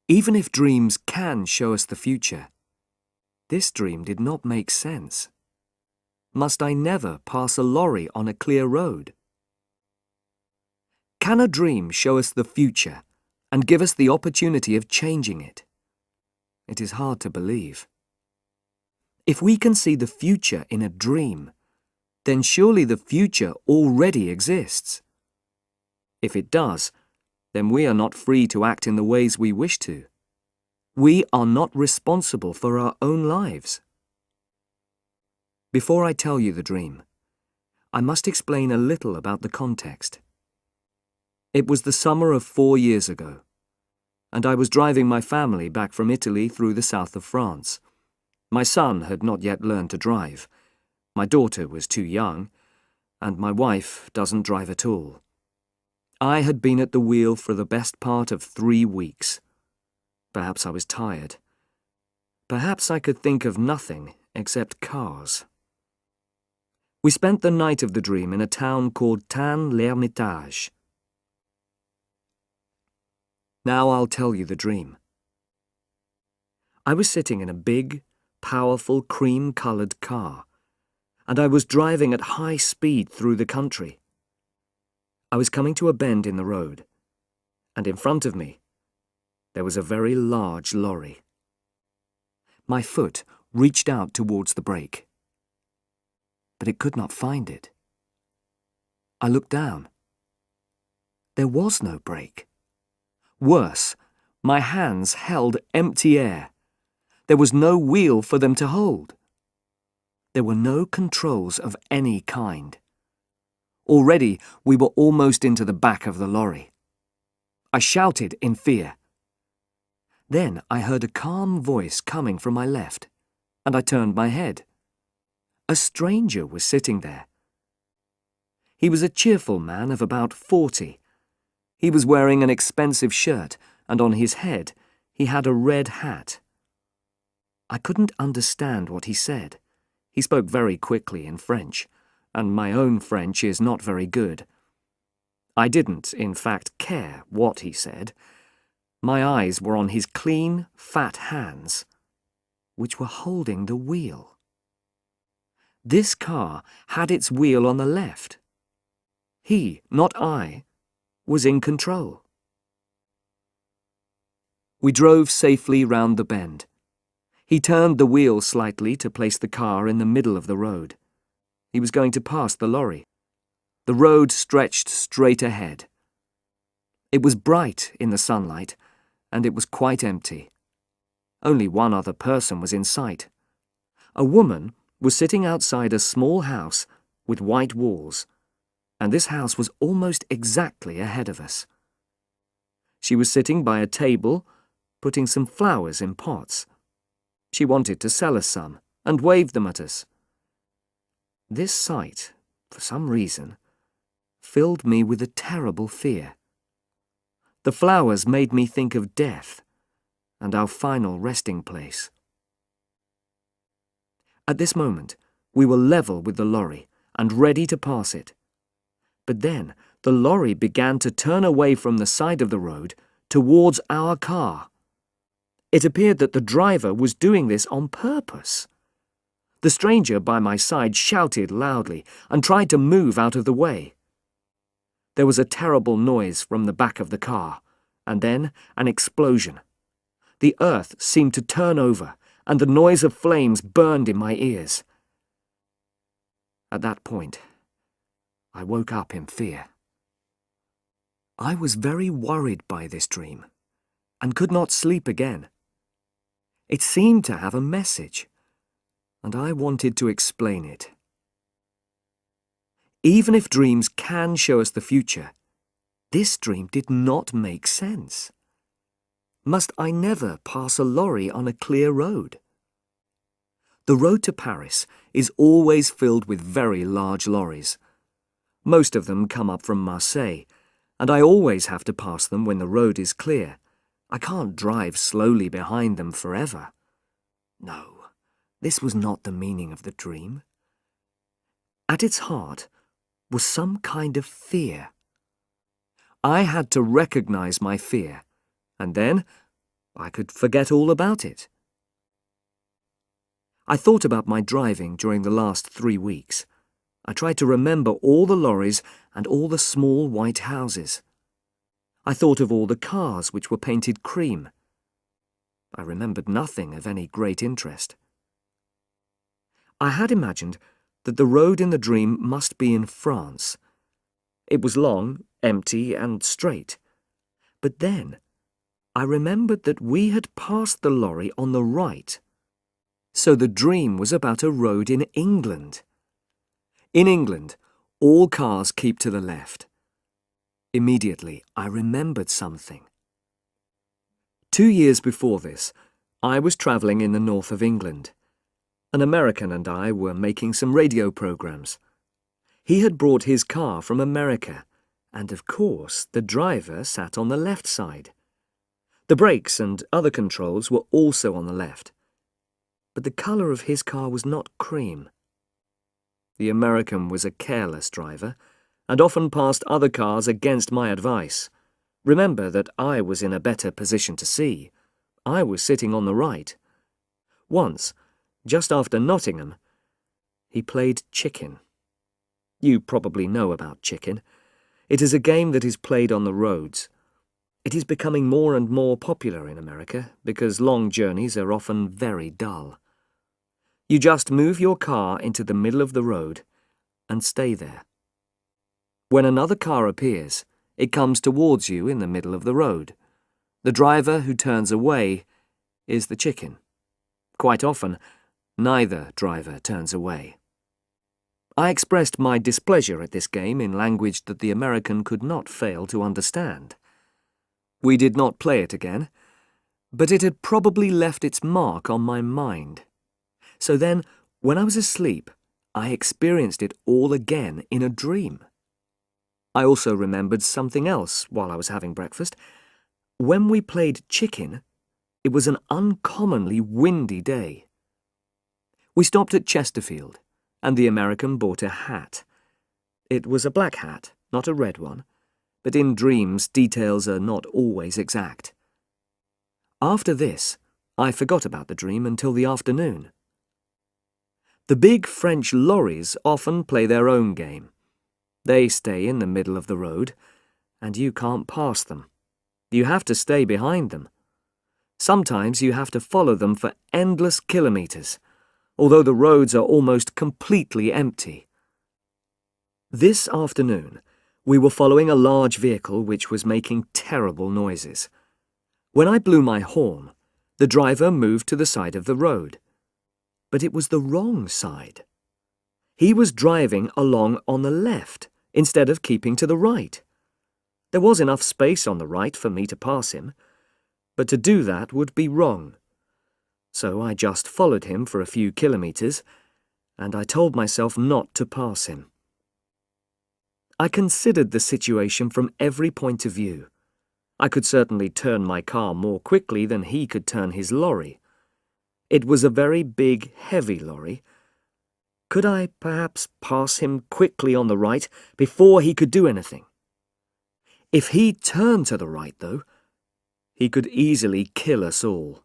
Even if dreams can show us the future, this dream did not make sense. Must I never pass a lorry on a clear road? Can a dream show us the future and give us the opportunity of changing it? It is hard to believe. If we can see the future in a dream, then surely the future already exists. If it does, then we are not free to act in the ways we wish to. We are not responsible for our own lives. Before I tell you the dream, I must explain a little about the context. It was the summer of 4 years ago, and I was driving my family back from Italy through the south of France. My son had not yet learned to drive. My daughter was too young, and my wife doesn't drive at all. I had been at the wheel for the best part of 3 weeks. Perhaps I was tired. Perhaps I could think of nothing except cars. We spent the night of the dream in a town called Tain-l'Hermitage. Now I'll tell you the dream. I was sitting in a big, powerful, cream-coloured car, and I was driving at high speed through the country. I was coming to a bend in the road, and in front of me, there was a very large lorry. My foot reached out towards the brake, but it could not find it. I looked down. There was no brake. Worse, my hands held empty air. There was no wheel for them to hold. There were no controls of any kind. Already, we were almost into the back of the lorry. I shouted in fear. Then I heard a calm voice coming from my left, and I turned my head. A stranger was sitting there. He was a cheerful man of about 40. He was wearing an expensive shirt, and on his head he had a red hat. I couldn't understand what he said. He spoke very quickly in French, and my own French is not very good. I didn't, in fact, care what he said. My eyes were on his clean, fat hands, which were holding the wheel. This car had its wheel on the left. He, not I, was in control. We drove safely round the bend. He turned the wheel slightly to place the car in the middle of the road. He was going to pass the lorry. The road stretched straight ahead. It was bright in the sunlight, and it was quite empty. Only one other person was in sight. A woman was sitting outside a small house with white walls, and this house was almost exactly ahead of us. She was sitting by a table, putting some flowers in pots. She wanted to sell us some, and waved them at us. This sight, for some reason, filled me with a terrible fear. The flowers made me think of death and our final resting place. At this moment, we were level with the lorry and ready to pass it. But then the lorry began to turn away from the side of the road towards our car. It appeared that the driver was doing this on purpose. The stranger by my side shouted loudly and tried to move out of the way. There was a terrible noise from the back of the car, and then an explosion. The earth seemed to turn over, and the noise of flames burned in my ears. At that point, I woke up in fear. I was very worried by this dream, and could not sleep again. It seemed to have a message, and I wanted to explain it. Even if dreams can show us the future, this dream did not make sense. Must I never pass a lorry on a clear road? The road to Paris is always filled with very large lorries. Most of them come up from Marseille, and I always have to pass them when the road is clear. I can't drive slowly behind them forever. No. This was not the meaning of the dream. At its heart was some kind of fear. I had to recognize my fear, and then I could forget all about it. I thought about my driving during the last 3 weeks. I tried to remember all the lorries and all the small white houses. I thought of all the cars which were painted cream. I remembered nothing of any great interest. I had imagined that the road in the dream must be in France. It was long, empty, and straight. But then I remembered that we had passed the lorry on the right. So the dream was about a road in England. In England, all cars keep to the left. Immediately, I remembered something. 2 years before this, I was travelling in the north of England. An American and I were making some radio programs. He had brought his car from America, and of course the driver sat on the left side. The brakes and other controls were also on the left. But the colour of his car was not cream. The American was a careless driver, and often passed other cars against my advice. Remember that I was in a better position to see. I was sitting on the right. Once, just after Nottingham, he played chicken. You probably know about chicken. It is a game that is played on the roads. It is becoming more and more popular in America because long journeys are often very dull. You just move your car into the middle of the road and stay there. When another car appears, it comes towards you in the middle of the road. The driver who turns away is the chicken. Quite often, neither driver turns away. I expressed my displeasure at this game in language that the American could not fail to understand. We did not play it again, but it had probably left its mark on my mind. So then, when I was asleep, I experienced it all again in a dream. I also remembered something else while I was having breakfast. When we played chicken, it was an uncommonly windy day. We stopped at Chesterfield, and the American bought a hat. It was a black hat, not a red one, but in dreams details are not always exact. After this, I forgot about the dream until the afternoon. The big French lorries often play their own game. They stay in the middle of the road, and you can't pass them. You have to stay behind them. Sometimes you have to follow them for endless kilometres, although the roads are almost completely empty. This afternoon, we were following a large vehicle which was making terrible noises. When I blew my horn, the driver moved to the side of the road. But it was the wrong side. He was driving along on the left instead of keeping to the right. There was enough space on the right for me to pass him, but to do that would be wrong. So I just followed him for a few kilometres, and I told myself not to pass him. I considered the situation from every point of view. I could certainly turn my car more quickly than he could turn his lorry. It was a very big, heavy lorry. Could I perhaps pass him quickly on the right before he could do anything? If he turned to the right, though, he could easily kill us all.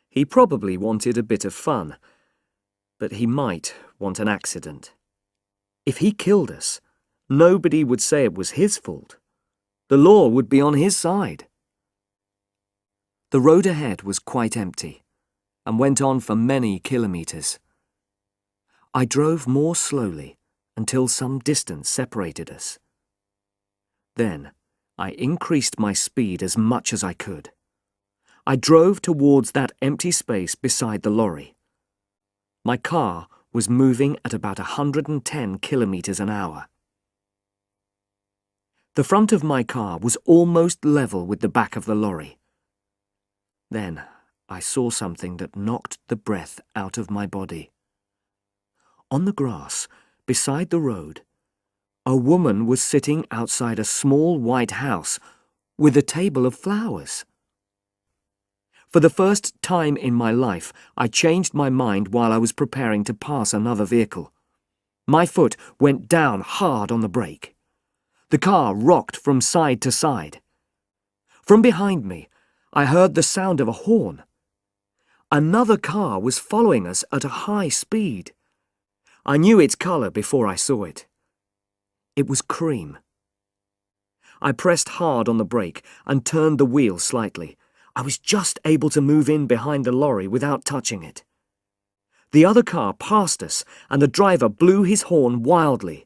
He probably wanted a bit of fun, but he might want an accident. If he killed us, nobody would say it was his fault. The law would be on his side. The road ahead was quite empty, and went on for many kilometres. I drove more slowly until some distance separated us. Then I increased my speed as much as I could. I drove towards that empty space beside the lorry. My car was moving at about 110 kilometres an hour. The front of my car was almost level with the back of the lorry. Then I saw something that knocked the breath out of my body. On the grass, beside the road, a woman was sitting outside a small white house with a table of flowers. For the first time in my life, I changed my mind while I was preparing to pass another vehicle. My foot went down hard on the brake. The car rocked from side to side. From behind me, I heard the sound of a horn. Another car was following us at a high speed. I knew its colour before I saw it. It was cream. I pressed hard on the brake and turned the wheel slightly. I was just able to move in behind the lorry without touching it. The other car passed us, and the driver blew his horn wildly.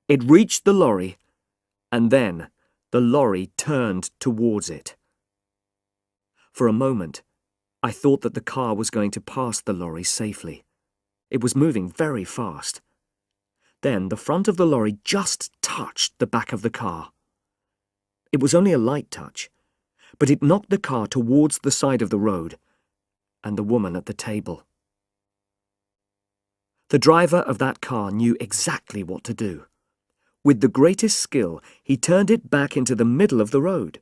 It reached the lorry, and then the lorry turned towards it. For a moment, I thought that the car was going to pass the lorry safely. It was moving very fast. Then the front of the lorry just touched the back of the car. It was only a light touch, but it knocked the car towards the side of the road and the woman at the table. The driver of that car knew exactly what to do. With the greatest skill, he turned it back into the middle of the road.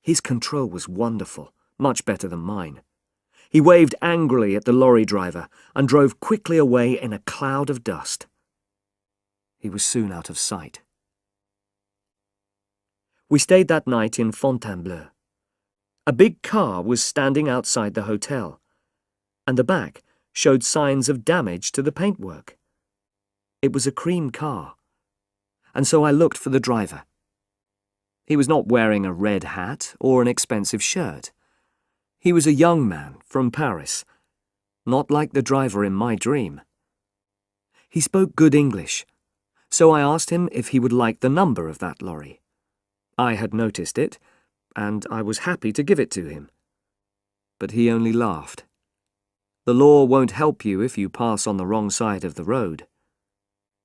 His control was wonderful, much better than mine. He waved angrily at the lorry driver and drove quickly away in a cloud of dust. He was soon out of sight. We stayed that night in Fontainebleau. A big car was standing outside the hotel, and the back showed signs of damage to the paintwork. It was a cream car, and so I looked for the driver. He was not wearing a red hat or an expensive shirt. He was a young man from Paris, not like the driver in my dream. He spoke good English, so I asked him if he would like the number of that lorry. I had noticed it, and I was happy to give it to him. But he only laughed. The law won't help you if you pass on the wrong side of the road.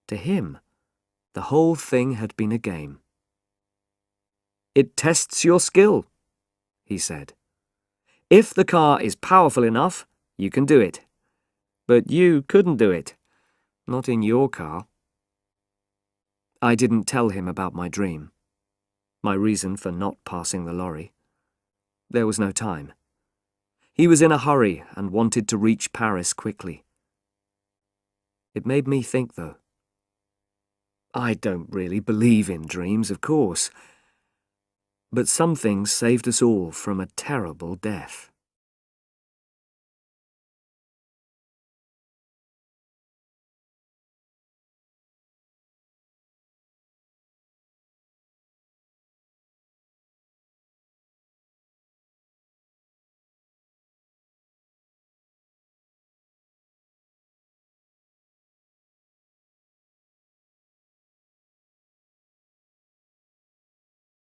To him, the whole thing had been a game. "It tests your skill," he said. "If the car is powerful enough, you can do it. But you couldn't do it. Not in your car." I didn't tell him about my dream, my reason for not passing the lorry. There was no time. He was in a hurry and wanted to reach Paris quickly. It made me think, though. I don't really believe in dreams, of course, but some things saved us all from a terrible death.